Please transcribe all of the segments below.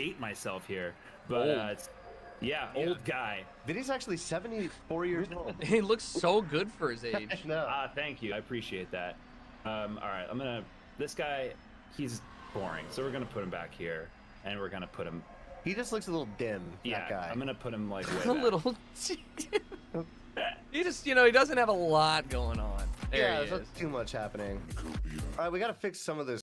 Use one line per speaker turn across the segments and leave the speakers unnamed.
date myself here, but
Old.
it's yeah, old guy.
Vinny's actually 74 years old.
He looks so good for his age.
No.
Thank you. I appreciate that. All right, this guy, he's boring, so we're gonna put him back here, and we're gonna put him.
He just looks a little dim,
Yeah,
that guy.
I'm gonna put him like way
A
back.
little. He just, he doesn't have a lot going on. There
yeah,
he
there's
is.
not too much happening. All right, we got to fix some of this.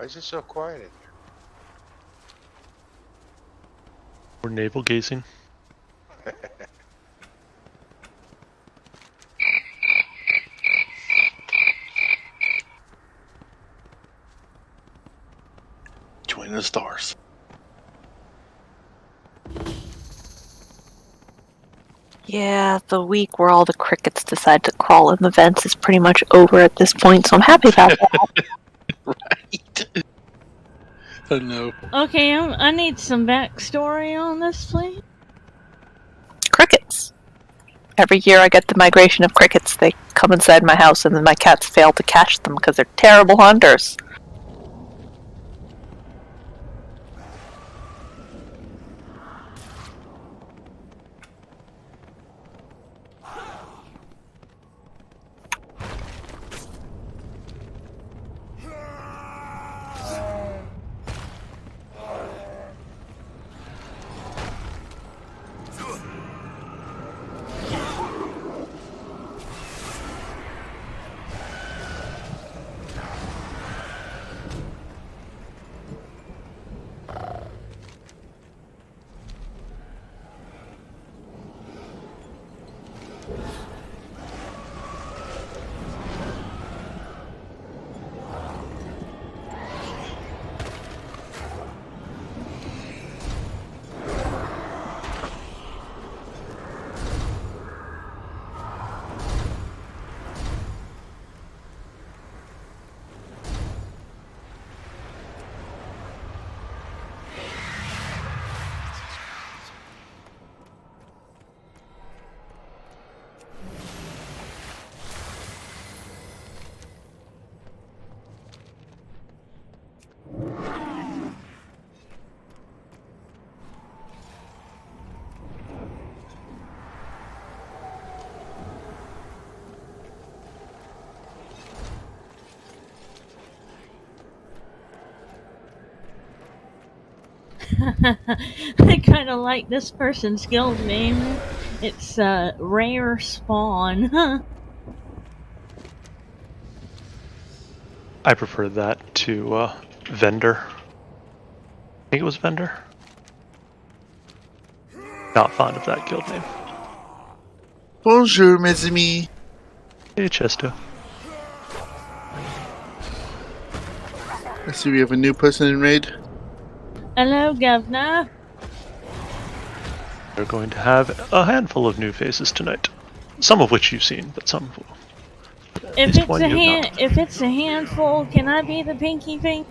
is it so quiet in here?
We're navel gazing.
Join the stars.
Yeah, the week where all the crickets decide to crawl in the vents is pretty much over at this point, so I'm happy about that.
Right. Oh no.
Okay, I need some backstory on this, please.
Crickets. Every year I get the migration of crickets. They come inside my house and then my cats fail to catch them because they're terrible hunters.
I kind of like this person's guild name. It's Rare Spawn.
I prefer that to Vendor. I think it was Vendor. Not fond of that guild name.
Bonjour, mes amis.
Hey, Chesto.
I see we have a new person in raid.
Hello, Governor.
We're going to have a handful of new faces tonight. Some of which you've seen, but some
If it's
one
a
you have not.
if it's a handful, can I be the pinky thing?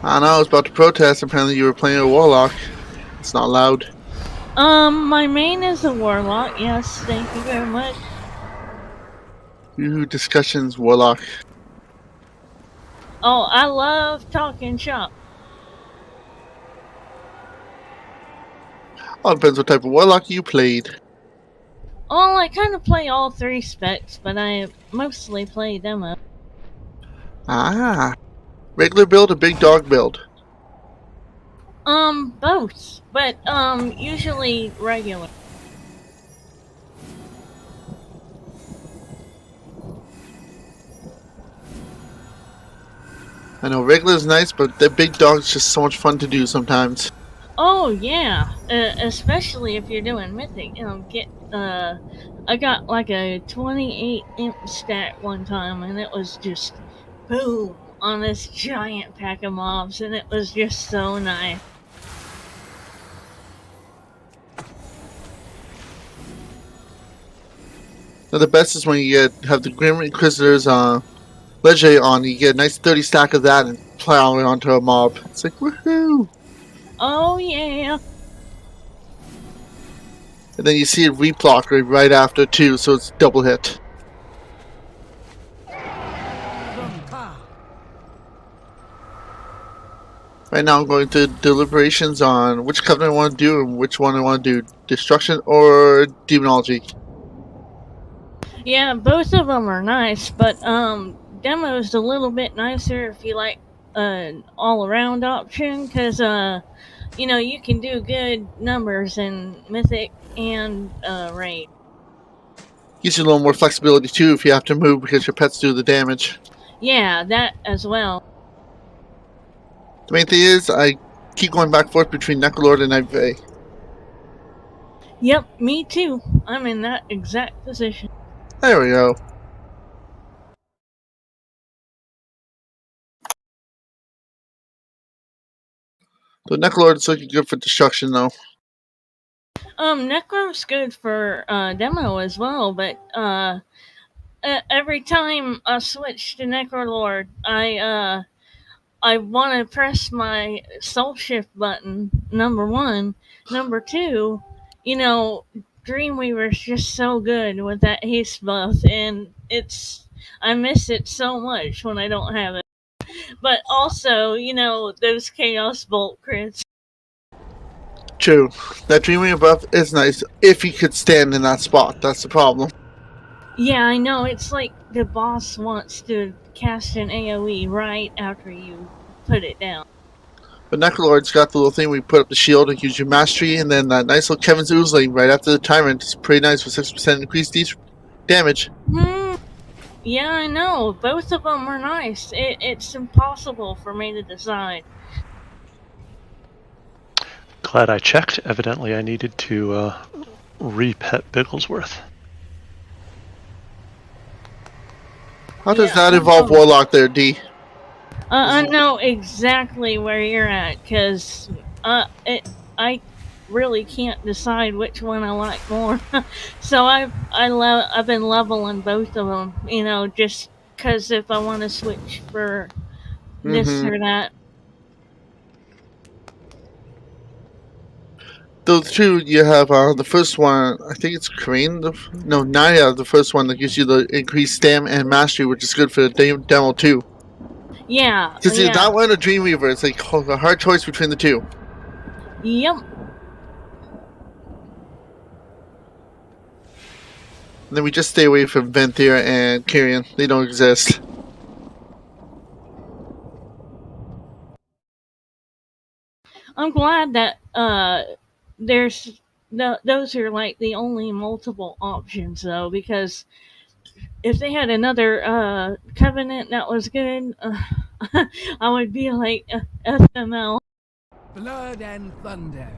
I know, I was about to protest. Apparently you were playing a warlock. It's not allowed.
My main is a warlock. Yes, thank you very much.
Yoo-hoo discussions, warlock.
Oh, I love talking shop.
All depends what type of warlock you played.
Well, I kind of play all three specs, but I mostly play demo.
Ah. Regular build or big dog build?
Both, but usually regular.
I know regular's nice, but the big dog's just so much fun to do sometimes.
Oh yeah, especially if you're doing mythic. I got like a 28 imp stat one time, and it was just boom on this giant pack of mobs, and it was just so nice.
Now the best is when you have the Grim Inquisitor's Leger on, you get a nice 30 stack of that and plow it onto a mob. It's like, woohoo!
Oh yeah.
And then you see it replock right after too, so it's double hit. Right now I'm going through deliberations on which covenant I want to do and which one I want to do. Destruction or Demonology.
Yeah, both of them are nice, but demo's a little bit nicer if you like an all-around option, because you can do good numbers in mythic and raid.
Gives you a little more flexibility too if you have to move because your pets do the damage.
Yeah, that as well.
The main thing is, I keep going back and forth between Necrolord and Night Fae.
Yep, me too. I'm in that exact position.
There we go. The Necrolord is looking good for destruction, though.
Necro's good for demo as well, but every time I switch to Necrolord, I want to press my soul shift button. Number one, number two, you know, Dreamweaver's just so good with that haste buff, and I miss it so much when I don't have it. But also, those Chaos Bolt crits.
True. That Dreamweaver buff is nice if he could stand in that spot. That's the problem.
Yeah, I know. It's like the boss wants to cast an AoE right after you put it down.
But Necrolord's got the little thing where you put up the shield and use your mastery, and then that nice little Kevin's Oozling right after the tyrant. It's pretty nice with 6% increased damage.
Yeah, I know. Both of them are nice. It's impossible for me to decide.
Glad I checked. Evidently, I needed to re-pet Bigglesworth.
How does that involve Warlock there, D?
I know exactly where you're at, because I really can't decide which one I like more. So I've been leveling both of them, just because if I want to switch for this or that.
Those two, you have the first one, I think it's Crane. Naya, the first one that gives you the increased stam and mastery, which is good for the demo too.
Yeah.
Because that one or Dreamweaver, it's like a hard choice between the two.
Yep.
And then we just stay away from Venthyr and Kyrian. They don't exist.
I'm glad that those are like the only multiple options though, because if they had another Covenant that was good, I would be like FML.
Blood and thunder.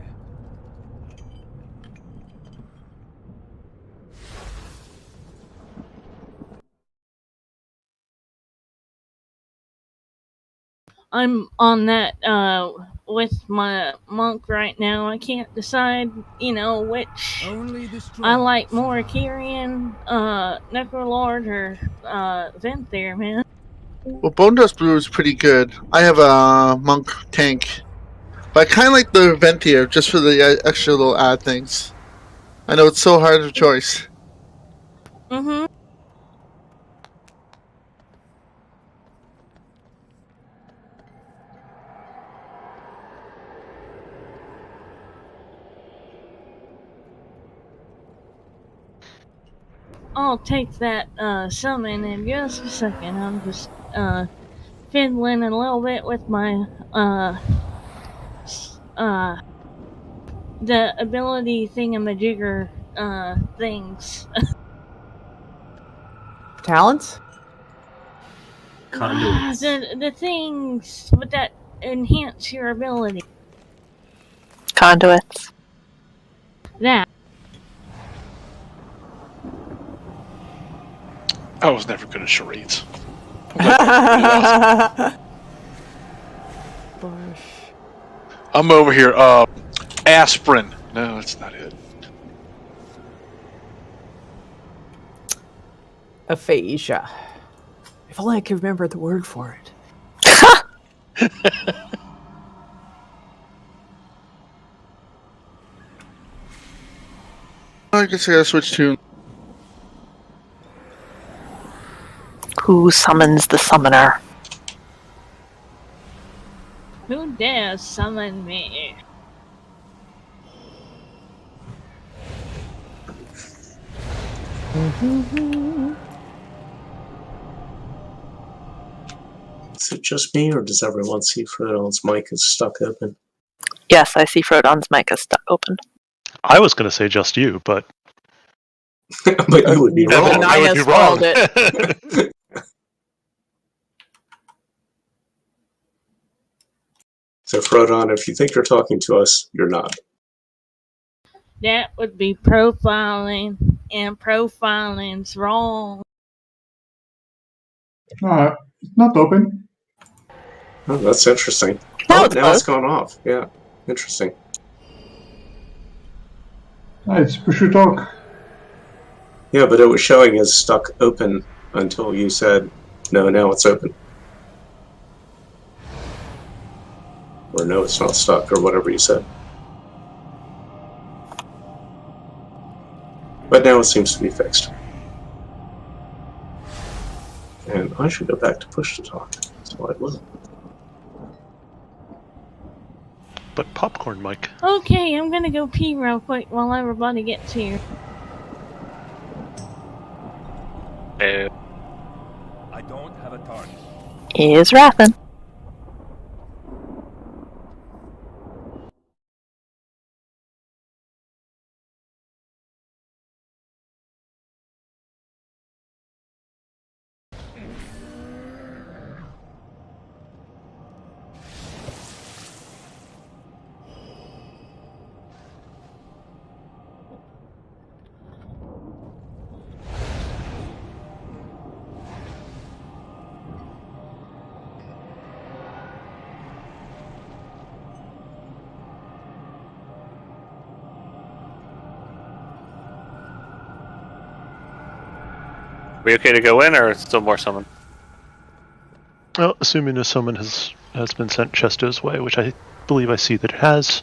I'm on that with my monk right now. I can't decide, which I like more, Kyrian, Necrolord, or Venthyr, man.
Well, Bone Dust Brew is pretty good. I have a monk tank, but I kind of like the Venthyr just for the extra little add things. I know it's so hard of choice.
Mm-hmm. I'll take that summon in just a second. I'm just fiddling a little bit with my the ability thingamajigger things.
Talents?
Conduits.
The things that enhance your ability.
Conduits.
That.
I was never good at charades. I'm over here. Aspirin. No, that's not it.
Aphasia. If only I could remember the word for it.
I guess I gotta switch to.
Who summons the summoner?
Who dares summon me?
Is it just me, or does everyone see Frodon's mic is stuck open?
Yes, I see Frodon's mic is stuck open.
I was going to say just you, but...
But you would be wrong.
I would be wrong.
So, Frodon, if you think you're talking to us, you're not.
That would be profiling, and profiling's wrong.
It's not open.
Oh, that's interesting.
Now
Oh,
it's
now it's
closed.
gone off. Yeah, interesting.
It's push to talk.
Yeah, but it was showing as stuck open until you said, no, now it's open. Or no, it's not stuck, or whatever you said. But now it seems to be fixed. And I should go back to push to talk. So I will.
But popcorn, Mike.
Okay, I'm gonna go pee real quick while everybody gets here.
I don't have a target.
Is Rathan.
We okay to go in, or still more summon?
Well, assuming a summon has been sent Chesto's way, which I believe I see that it has,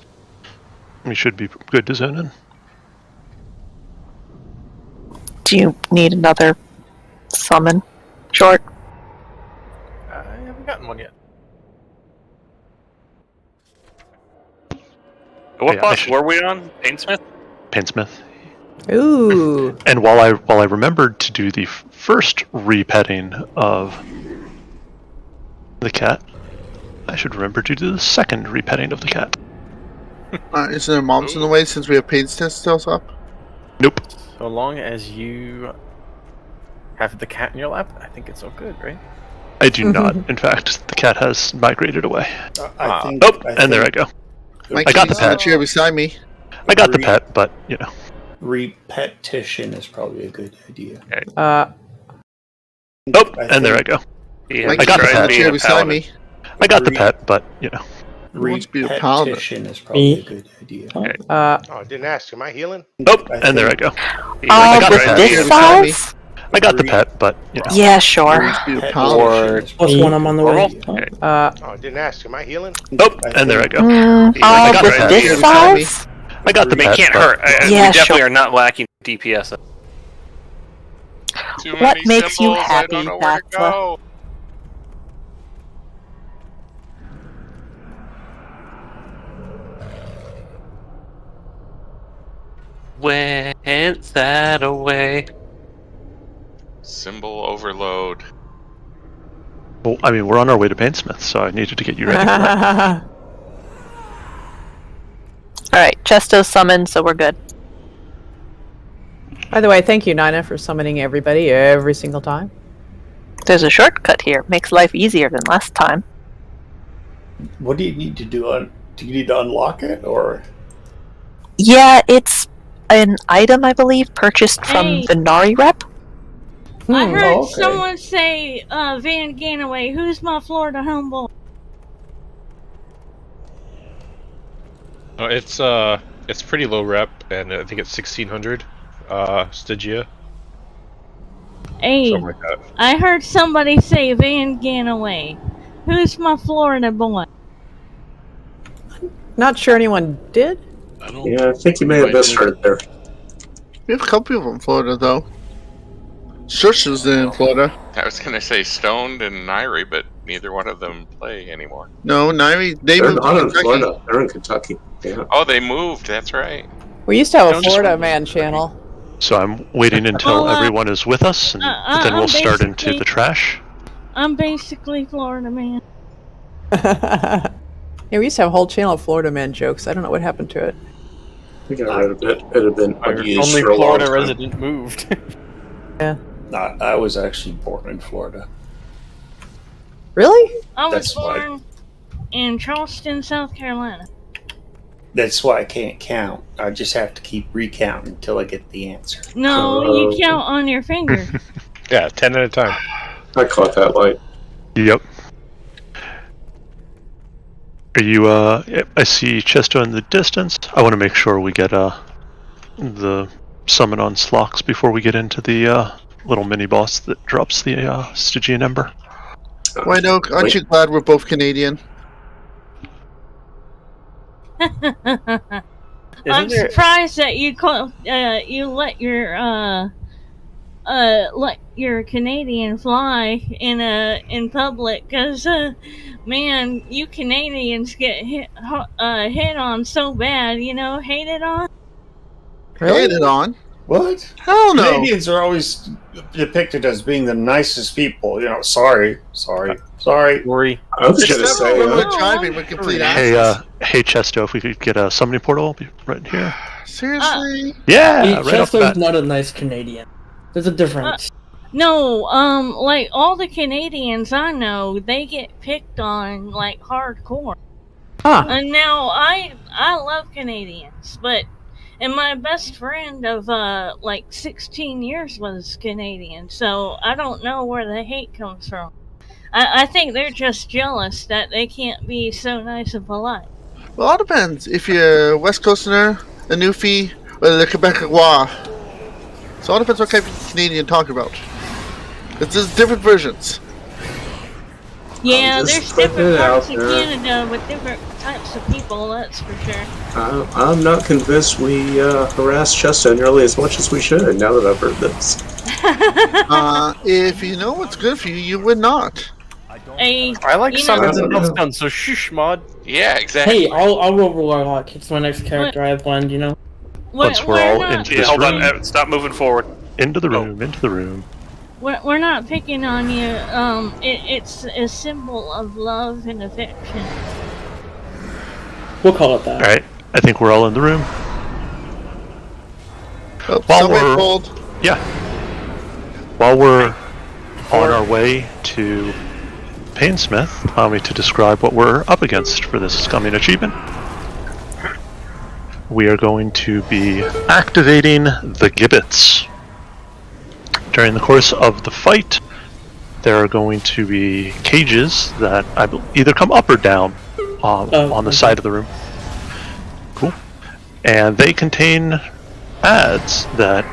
we should be good to zone in.
Do you need another summon? Short.
I haven't gotten one yet. What
Yeah,
boss were we on? Painsmith?
Painsmith.
Ooh.
And while I remembered to do the first repetting of the cat, I should remember to do the second repetting of the cat.
Is there moms in the way since we have Painsmith still up?
Nope.
So long as you have the cat in your lap, I think it's all good, right?
I do not. In fact, the cat has migrated away. And there I go.
My
I got the
kitty's in the
pet.
chair beside me.
I got the pet, but you know.
Repetition is probably a good idea.
And there I go.
Yeah,
My
I got the
kitty's in the
pet.
chair beside me.
I got the pet, but you know.
Repetition is probably a good idea.
Oh, I didn't ask. Am I healing?
And there I go.
Oh,
I got
with
the pet.
this size?
I got the pet, but you know.
Yeah, sure.
Or
Plus one, I'm
on the way.
Oh, I didn't ask. Am I healing?
And there I go.
Oh,
got
with
the pet.
this size?
I got the
They
pet.
can't
but-
hurt.
Yeah,
we definitely
sure.
are not lacking DPS.
What makes you happy, Thatsa?
Went that away.
Symbol overload.
Well, I mean, we're on our way to Painsmith, so I needed to get you ready for that.
Alright, Chesto's summoned, so we're good.
By the way, thank you, Nina, for summoning everybody every single time.
There's a shortcut here. Makes life easier than last time.
What do you need to do? Do you need to unlock it, or?
Yeah, it's an item, I believe, purchased from
Hey.
the Nari rep.
I heard
okay.
someone say, Van Ganaway, who's my Florida homeboy?
Oh, it's pretty low rep, and I think it's 1600 Stygia.
Hey,
Something like that.
I heard somebody say Van Ganaway. Who's my Florida boy?
Not sure anyone did.
Yeah, I think you may have misheard there.
We have a couple people in Florida, though. Shush was in Florida.
I was gonna say Stoned and Nairi, but neither one of them play anymore.
No, Nairi, they
They're
moved
not
to
in
Kentucky.
Florida. They're in Kentucky. Yeah.
Oh, they moved. That's right.
We used to have a
Don't just-
Florida Man channel.
So I'm waiting until
Well,
everyone is with us, and then we'll start into the trash.
I'm basically Florida man.
Yeah, we used to have a whole channel of Florida Man jokes. I don't know what happened to it.
I think I read a bit. It had been unused
Only
for a long
Florida
time.
resident moved.
Yeah.
I was actually born in Florida.
Really?
I was
That's why-
born in Charleston, South Carolina.
That's why I can't count. I just have to keep recounting until I get the answer.
No, you count on your finger.
Yeah, 10 at a time.
I caught that light.
Yep. Are you, I see Chesto in the distance. I want to make sure we get, the summon on Slox before we get into the, little mini-boss that drops the, Stygian Ember.
White Oak, aren't you glad we're both Canadian?
I'm surprised that you you let your Canadian fly in public, because man, you Canadians get hit on so bad, hated on.
Hated on?
What?
Hell no.
Canadians are always depicted as being the nicest people. Sorry.
Worry.
I was going to say.
When we're driving, we're complete asses.
Hey Chesto, if we could get a summoning portal right here.
Seriously?
Yeah, right off the bat.
Chesto's not a nice Canadian. There's a difference.
No, like all the Canadians I know, they get picked on like hardcore.
Huh.
And now I love Canadians, and my best friend of like 16 years was Canadian, so I don't know where the hate comes from. I think they're just jealous that they can't be so nice and polite.
Well, it all depends. If you're West Coasterner, a Newfie, or the Quebecois. So it all depends what kind of Canadian you're talking about. There's different versions.
Yeah,
I'm just
there's
putting
different
it
parts
out
of
there.
Canada with different types of people, that's for sure.
I'm not convinced we harass Chesto nearly as much as we should, now that I've heard this.
If you know what's good for you, you would not.
I like summons and meltdown, so shush, mod.
Yeah, exactly.
Hey, I'll go Warlock. It's my next character I have planned,
Once we're all into this
Hold
room,
on, stop moving forward.
into the room.
We're not picking on you. It's a symbol of love and affection.
We'll call it that.
Alright, I think we're all in the room.
While we're
While we're on our way to Painsmith, allow me to describe what we're up against for this coming achievement. We are going to be activating the gibbets. During the course of the fight, there are going to be cages that either come up or down on the side of the room. Cool. And they contain ads that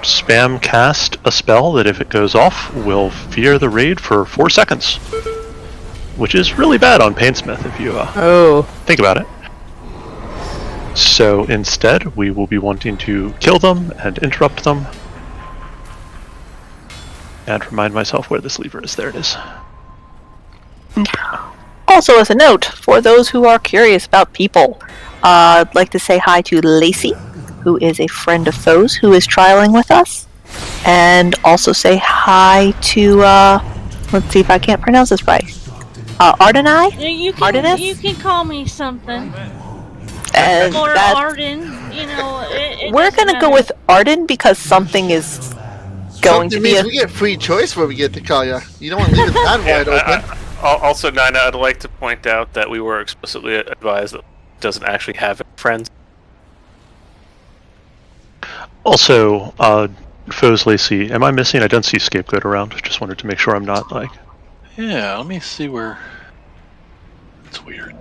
spam cast a spell that if it goes off will fear the raid for 4 seconds. Which is really bad on Painsmith if you think about it. So instead, we will be wanting to kill them and interrupt them. And remind myself where this lever is. There it is.
Also, as a note, for those who are curious about people, I'd like to say hi to Lacey, who is a friend of Foe's, who is trialing with us. And also say hi to, let's see if I can't pronounce this right. Ardenai?
You can call me something.
And
or
that,
Arden,
we're gonna go with Arden because something is going to be
means we get free choice where we get to call you. You don't want to leave it that wide open.
Also, Nina, I'd like to point out that we were explicitly advised that it doesn't actually have friends.
Also, Foes Lacey, am I missing? I don't see Scapegoat around. Just wanted to make sure I'm not like.
Yeah, let me see where. It's weird.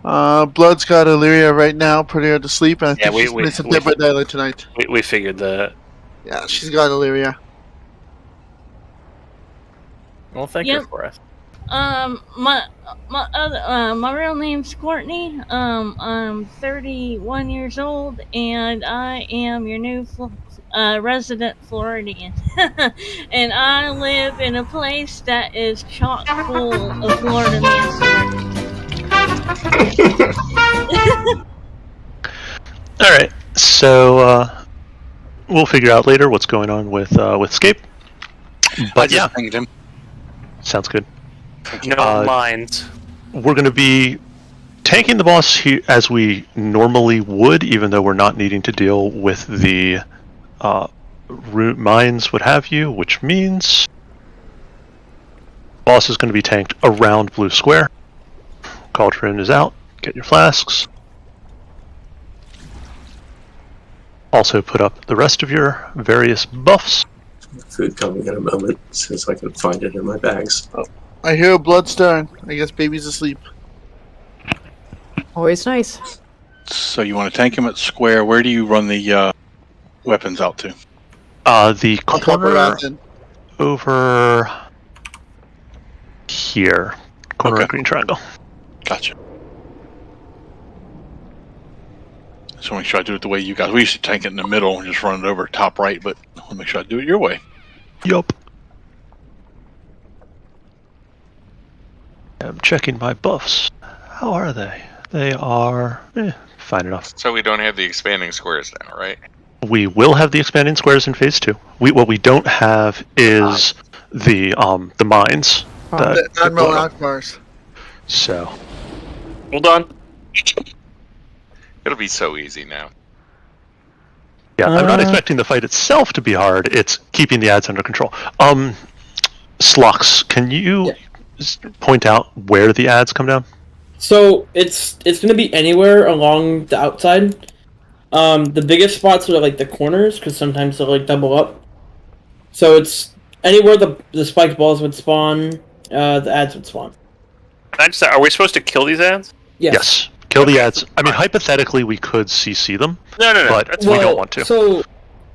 Blood's got Illyria right now, putting her to sleep, and I think she's missing Dead by Daylight tonight.
We figured that.
Yeah, she's got Illyria.
Well, thank you for us.
My real name's Courtney. I'm 31 years old, and I am your new resident Floridian. And I live in a place that is chock full of Florida man stories.
All right, so we'll figure out later what's going on with Scape. But yeah, sounds good.
No lines.
We're going to be tanking the boss here as we normally would, even though we're not needing to deal with the root mines, what have you, which means boss is going to be tanked around Blue Square. Cauldron is out. Get your flasks. Also put up the rest of your various buffs.
Food coming in a moment, since I can find it in my bags.
Oh. I hear a bloodstone. I guess baby's asleep.
Always nice.
So you want to tank him at square. Where do you run the weapons out to?
The corner over here. Corner of green triangle.
Gotcha. So make sure I do it the way you guys. We used to tank it in the middle and just run it over top right, but I want to make sure I do it your way.
Yup. I'm checking my buffs. How are they? They are fine enough.
So we don't have the expanding squares now, right?
We will have the expanding squares in phase 2. What we don't have is the mines.
The Admiral Akbars.
So.
Hold on.
It'll be so easy now.
Yeah, I'm not expecting the fight itself to be hard. It's keeping the ads under control. Slux, can you point out where the ads come down?
So it's going to be anywhere along the outside. The biggest spots are like the corners, because sometimes they'll like double up. So it's anywhere the spiked balls would spawn, the ads would spawn.
Are we supposed to kill these ads?
Yes. Kill the ads. I mean, hypothetically, we could CC them.
No.
But we don't want to.
So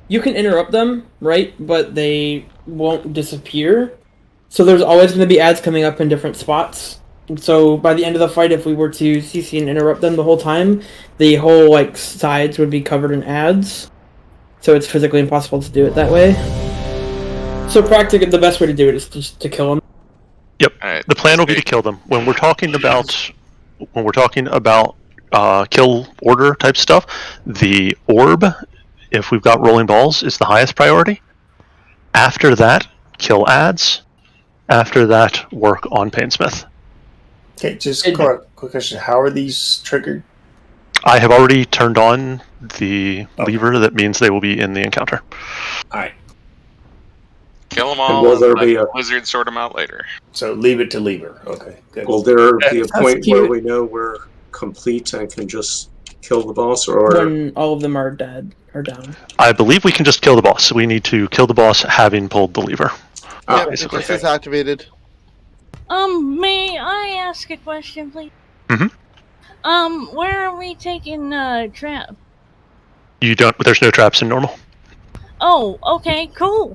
you can interrupt them, right? But they won't disappear. So there's always going to be ads coming up in different spots. So by the end of the fight, if we were to CC and interrupt them the whole time, the whole like sides would be covered in ads. So it's physically impossible to do it that way. So practically, the best way to do it is just to kill them.
Yep. The plan will be to kill them. When we're talking about kill order type stuff, the orb, if we've got rolling balls, is the highest priority. After that, kill ads. After that, work on Painsmith.
Okay, just quick question. How are these triggered?
I have already turned on the lever that means they will be in the encounter.
Alright.
Kill them all,
will there
and
be
let Blizzard sort them out later.
So leave it to lever. Okay, good.
Will there be a
That's
point
cute.
where we know we're complete and can just kill the boss, or
When all of them are dead or down.
I believe we can just kill the boss. We need to kill the boss having pulled the lever.
Yeah, this is activated.
May I ask a question, please?
Mm-hmm.
Where are we taking trap?
You don't. There's no traps in normal.
Oh, okay, cool.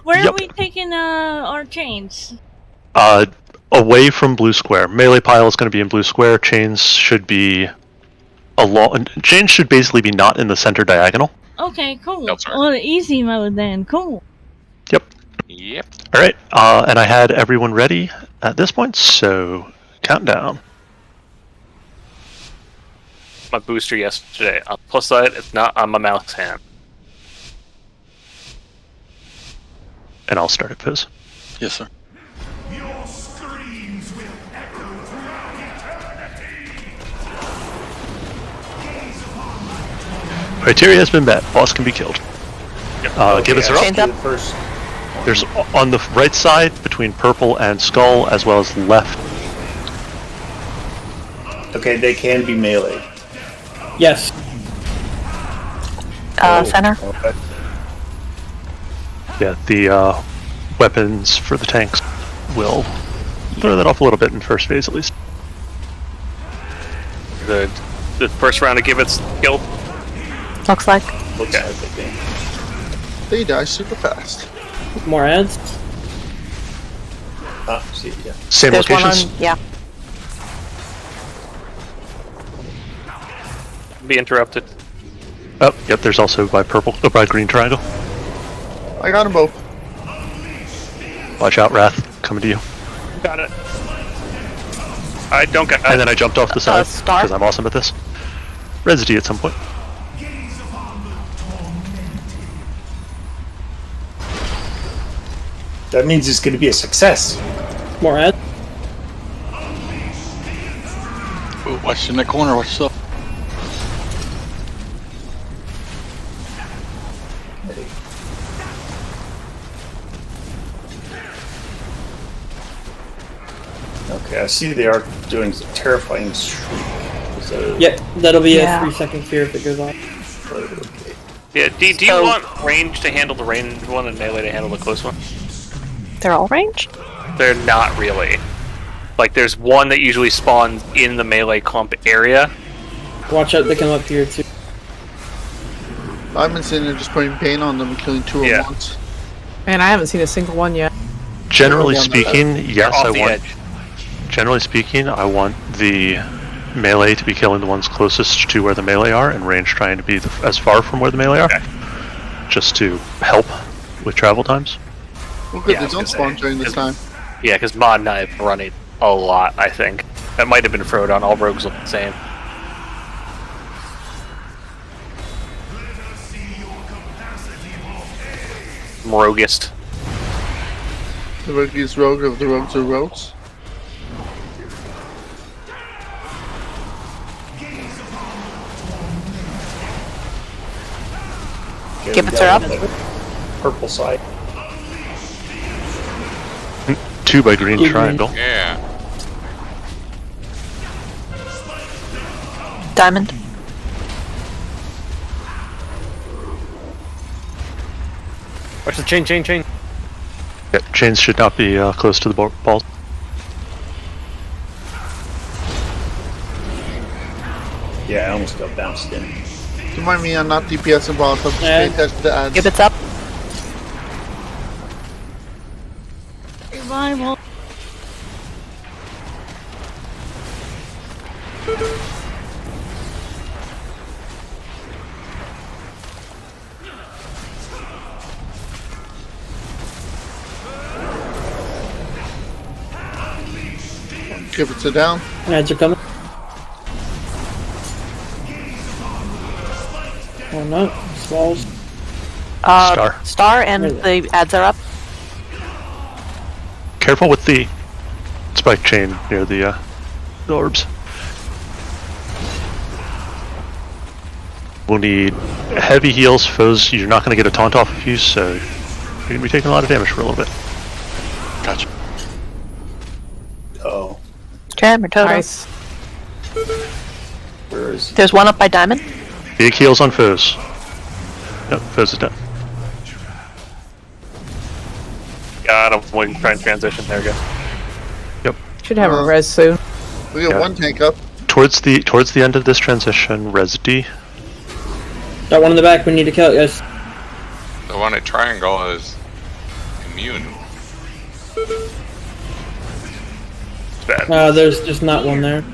Where
Yep.
are we taking our chains?
Away from blue square. Melee pile is going to be in blue square. Chains should be chains should basically be not in the center diagonal.
Okay, cool.
Elsewhere.
Well, easy mode then. Cool.
Yep. All right. And I had everyone ready at this point, so countdown.
My booster yesterday. On the plus side, it's not on my mouse hand.
And I'll start at Fizz.
Yes, sir.
Criteria has been met. Boss can be killed. Gibbets are
Chains
up.
up.
First.
There's on the right side between purple and skull, as well as left.
Okay, they can be melee.
Yes.
Center.
Okay.
Yeah, the weapons for the tanks will throw that off a little bit in first phase, at least.
The first round of Gibbets killed.
Looks like.
Okay.
They die super fast.
More ads.
See, yeah.
Same
There's
locations.
one on, yeah.
Be interrupted.
Oh, yep. There's also by by green triangle.
I got them both.
Watch out, Wrath, coming to you.
Got it. I don't got.
And then I jumped off the side
Star?
because I'm awesome at this. Residue at some point.
That means it's going to be a success.
More ads.
Ooh, watch in that corner. Watch up.
Okay, I see they are doing terrifying shriek. So,
Yep, that'll be a 3-second fear if it goes off.
Yeah, do you want range to handle the ranged one and melee to handle the close one?
They're all ranged?
They're not really. Like, there's one that usually spawns in the melee clump area.
Watch out, they come up here too.
I've been sitting there just putting pain on them and killing 2 at once.
Man, I haven't seen a single one yet.
Generally speaking, yes,
Off
I
the
want.
edge.
Generally speaking, I want the melee to be killing the ones closest to where the melee are, and range trying to be as far from where the melee are, just to help with travel times.
Well, good, they don't spawn during this time.
Yeah, because Mod and I have run it a lot, I think. That might have been Frodon. All rogues look the same. Roguist.
The roguiest rogue of the rogues are rogues.
Gibbets are up.
Purple side.
2 by green triangle.
Yeah.
Diamond.
Watch the chain.
Yeah, chains should not be close to the balls.
Yeah, I almost got bounced in.
Don't mind me, I'm not DPS involved, I'm just paying attention to ads.
Gibbets up.
Revival.
Gibbets are down.
Ads are coming. Oh no, smalls.
Star and the ads are up.
Careful with the spike chain near the orbs. We'll need heavy heals. Foes, you're not going to get a taunt off of you, so you're going to be taking a lot of damage for a little bit. Gotcha.
Oh.
Jammer total.
Nice.
Where is he?
There's one up by Diamond.
Big heals on foes. Nope, foes is done.
God, I'm waiting to try and transition. There we go.
Yep.
Should have a res soon.
We got one tank up.
Towards the end of this transition, res D.
Got one in the back, we need to kill it, guys.
The one at triangle is immune.
Bad.
There's just not one there.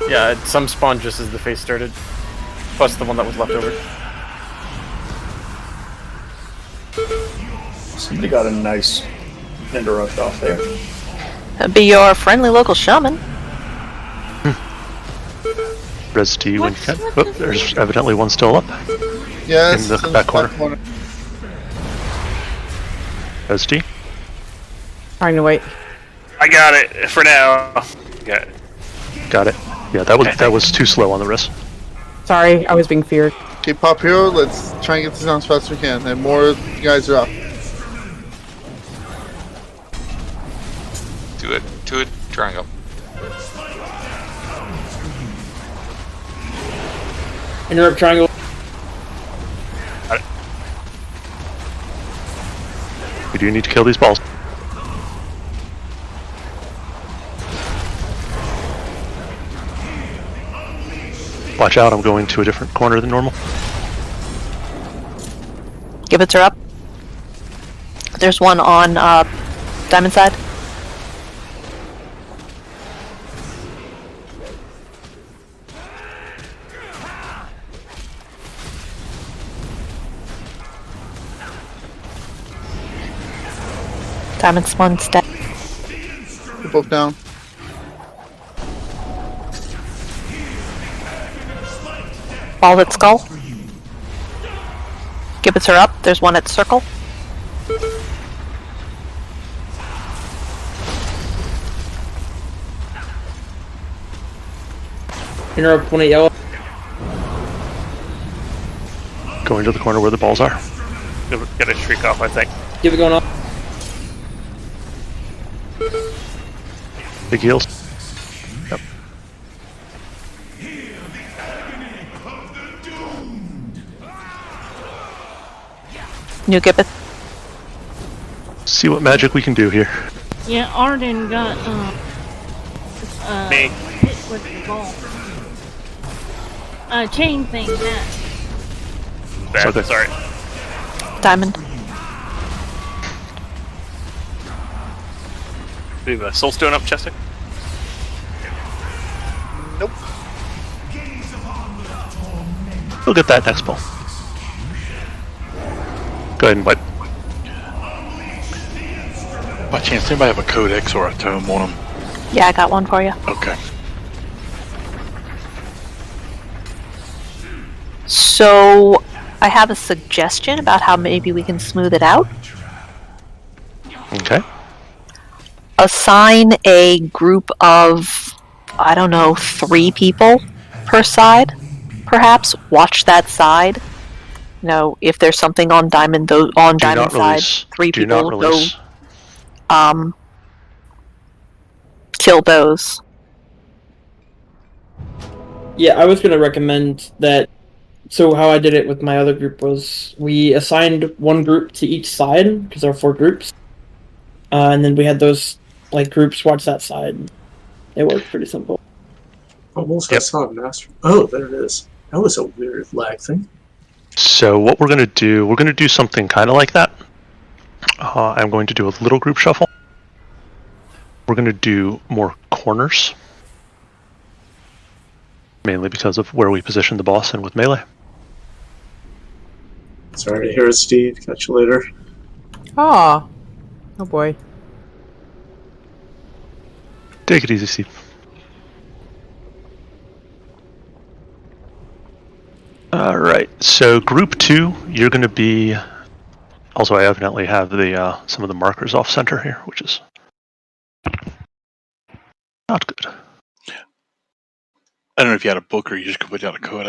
Yeah, some spawned just as the phase started. Plus the one that was left over.
Somebody got a nice Ender Rush off there.
That'd be your friendly local shaman.
Res D when you can. Oh, there's evidently one still up.
Yeah,
in the back corner. Res D.
Trying to wait.
I got it for now. Got it.
Got it. Yeah, that was too slow on the res.
Sorry, I was being feared.
Okay, Pop Hero, let's try and get this down as fast as we can. And more guys are up.
Do it, triangle.
Interrupt triangle.
Got it.
We do need to kill these balls. Watch out, I'm going to a different corner than normal.
Gibbets are up. There's one on Diamond side. Diamond's one's dead.
They're both down.
Ball at skull. Gibbets are up. There's one at circle.
Interrupt one at yellow.
Going to the corner where the balls are.
Get a shriek off, I think.
Give it going off.
Big heals. Yep.
New Gibbet.
See what magic we can do here.
Yeah, Arden got
Me.
hit with the ball. Chain thing, that.
Bad.
Okay.
Sorry.
Diamond.
Do you have a soul stone up, Chester?
Nope.
We'll get that next ball. Go ahead and wipe.
By chance, anybody have a codex or a tome on them?
Yeah, I got one for you.
Okay.
So, I have a suggestion about how maybe we can smooth it out.
Okay.
Assign a group of, I don't know, 3 people per side, perhaps. Watch that side. You know, if there's something on Diamond, on
Do
Diamond
not
side,
release.
3
Do
people
not release.
go, kill those.
Yeah, I was going to recommend that. So how I did it with my other group was we assigned one group to each side, because there are 4 groups. And then we had those groups watch that side. It worked pretty simple.
Almost, I saw a master. Oh, there it is. That was a weird lag thing.
So what we're going to do something kind of like that. I'm going to do a little group shuffle. We're going to do more corners. Mainly because of where we position the boss and with melee.
Sorry to hear it, Steve. Catch you later.
Aw. Oh boy.
Take it easy, Steve. Alright, so group 2, you're going to be... Also, I evidently have the some of the markers off center here, which is not good.
I don't know if you had a book or you just could put down a code.